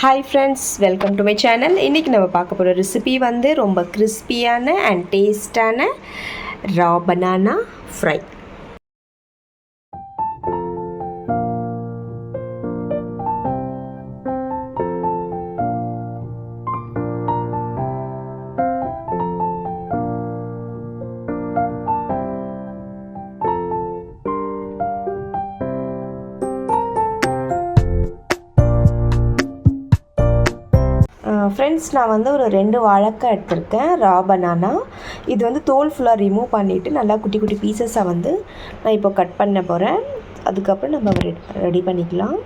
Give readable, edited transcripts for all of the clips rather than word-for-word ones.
Hi friends, welcome to my channel. இன்றைக்கி நம்ம பார்க்க போகிற ரெசிபி வந்து ரொம்ப கிறிஸ்பியான அண்ட் டேஸ்டான ரா பனானா ஃப்ரை. ஃப்ரெண்ட்ஸ், நான் வந்து ஒரு 2 வாழைக்காய் எடுத்திருக்கேன், ரா பனானா. இது வந்து தோல் ஃபுல்லாக ரிமூவ் பண்ணிவிட்டு நல்லா குட்டி குட்டி பீசஸாக வந்து நான் இப்போ கட் பண்ண போகிறேன். அதுக்கப்புறம் நம்ம ரெடி பண்ணிக்கலாம்.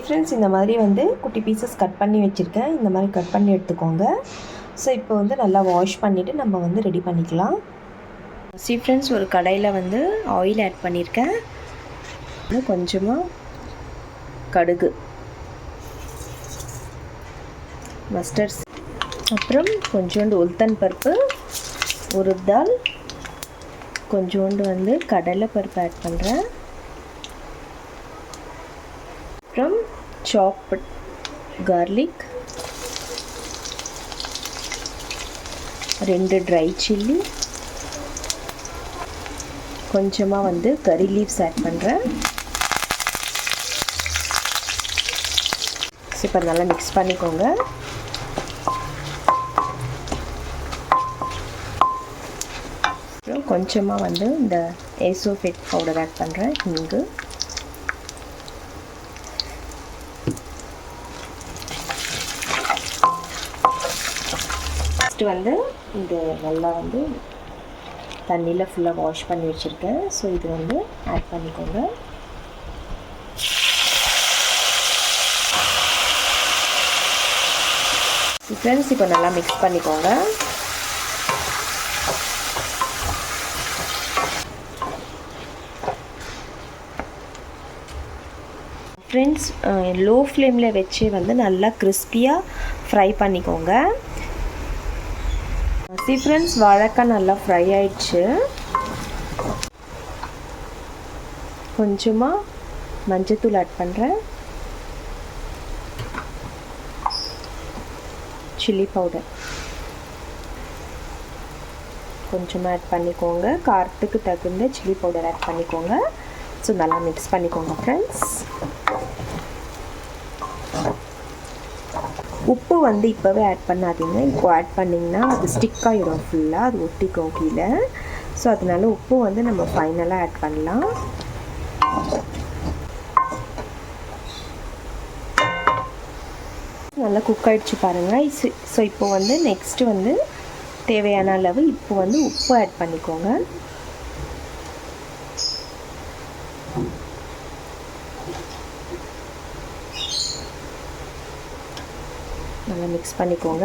ஃப்ரெண்ட்ஸ், இந்த மாதிரி வந்து குட்டி பீசஸ் கட் பண்ணி வச்சுருக்கேன். இந்த மாதிரி கட் பண்ணி எடுத்துக்கோங்க. ஸோ இப்போ வந்து நல்லா வாஷ் பண்ணிவிட்டு நம்ம வந்து ரெடி பண்ணிக்கலாம். ஃப்ரெண்ட்ஸ், ஒரு கடாயில் வந்து ஆயில் ஆட் பண்ணியிருக்கேன். கொஞ்சமாக கடுகு, மஸ்டர்ட், அப்புறம் கொஞ்சோண்டு உளுத்தன் பருப்பு, உருதால், கொஞ்சோண்டு வந்து கடலை பருப்பு ஆட் பண்ணுறேன். அப்புறம் சாப்ட் கார்லிக், 2 ட்ரை சில்லி, கொஞ்சமாக வந்து கறி லீவ்ஸ் ஆட் பண்ணுறேன். இப்போ நல்லா மிக்ஸ் பண்ணிக்கோங்க. கொஞ்சமாக வந்து இந்த ஏசோஃபேட் பவுடர் ஆட் பண்ணுறேன். இங்கு ஃபஸ்ட்டு வந்து இது நல்லா வந்து தண்ணியில் ஃபுல்லாக வாஷ் பண்ணி வச்சுருக்கேன். ஸோ இது வந்து ஆட் பண்ணிக்கோங்க. ஃப்ரெண்ட்ஸ், இப்போ நல்லா மிக்ஸ் பண்ணிக்கோங்க. ஃப்ரெண்ட்ஸ், லோ ஃப்ளேமில் வச்சு வந்து நல்லா கிறிஸ்பியாக ஃப்ரை பண்ணிக்கோங்க. ஃப்ரெண்ட்ஸ், வாழைக்காய் நல்லா ஃப்ரை ஆயிடுச்சு. கொஞ்சமாக மஞ்சத்தூள் ஆட் பண்ணுறேன். சில்லி பவுடர் கொஞ்சமாக ஆட் பண்ணிக்கோங்க. காரத்துக்கு தகுந்த சில்லி பவுடர் ஆட் பண்ணிக்கோங்க. ஸோ நல்லா மிக்ஸ் பண்ணிக்கோங்க. ஃப்ரெண்ட்ஸ், உப்பு வந்து இப்போவே ஆட் பண்ணாதீங்க. இப்போ ஆட் பண்ணிங்கன்னா அது ஸ்டிக் ஆகிடும், ஃபுல்லாக அது ஒட்டிக்கும் கீழே. ஸோ அதனால உப்பு வந்து நம்ம ஃபைனலாக ஆட் பண்ணலாம். நல்லா குக் ஆகிடுச்சு பாருங்கள். ஸோ இப்போ வந்து நெக்ஸ்ட்டு வந்து தேவையான அளவு இப்போ வந்து உப்பு ஆட் பண்ணிக்கோங்க. நல்லா மிக்ஸ் பண்ணிக்கோங்க.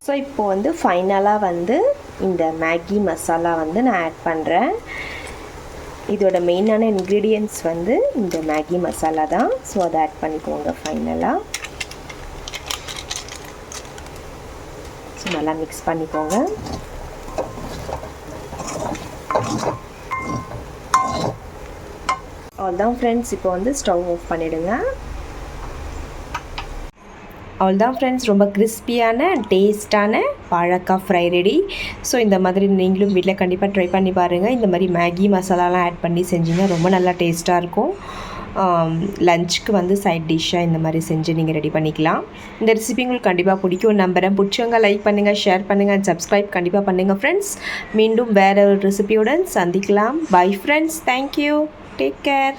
ஸோ இப்போ வந்து ஃபைனலாக வந்து இந்த மேகி மசாலா வந்து நான் ஆட் பண்ணுறேன். இதோட மெயினான இன்க்ரீடியன்ட்ஸ் வந்து இந்த மேகி மசாலா தான். ஸோ அதை ஆட் பண்ணிக்கோங்க ஃபைனலாக. ஸோ நல்லா மிக்ஸ் பண்ணிக்கோங்க. அவ்வளோதான் ஃப்ரெண்ட்ஸ், இப்போ வந்து ஸ்டவ் ஆஃப் பண்ணிவிடுங்க. அவ்வளோதான் ஃப்ரெண்ட்ஸ், ரொம்ப கிறிஸ்பியான டேஸ்டான வாழைக்காய் ஃப்ரை ரெடி. ஸோ இந்த மாதிரி நீங்களும் வீட்டில் கண்டிப்பாக ட்ரை பண்ணி பாருங்கள். இந்த மாதிரி மேகி மசாலாலாம் ஆட் பண்ணி செஞ்சிங்கன்னா ரொம்ப நல்லா டேஸ்ட்டாக இருக்கும். லஞ்சுக்கு வந்து சைட் டிஷ்ஷாக இந்த மாதிரி செஞ்சு நீங்கள் ரெடி பண்ணிக்கலாம். இந்த ரெசிபி உங்களுக்கு கண்டிப்பாக பிடிக்கும் நம்புகிறேன். பிடிச்சவங்க லைக் பண்ணுங்கள், ஷேர் பண்ணுங்கள், சப்ஸ்கிரைப் கண்டிப்பாக பண்ணுங்கள் ஃப்ரெண்ட்ஸ். மீண்டும் வேறு ஒரு ரெசிபியுடன் சந்திக்கலாம். Bye friends, thank you, take care.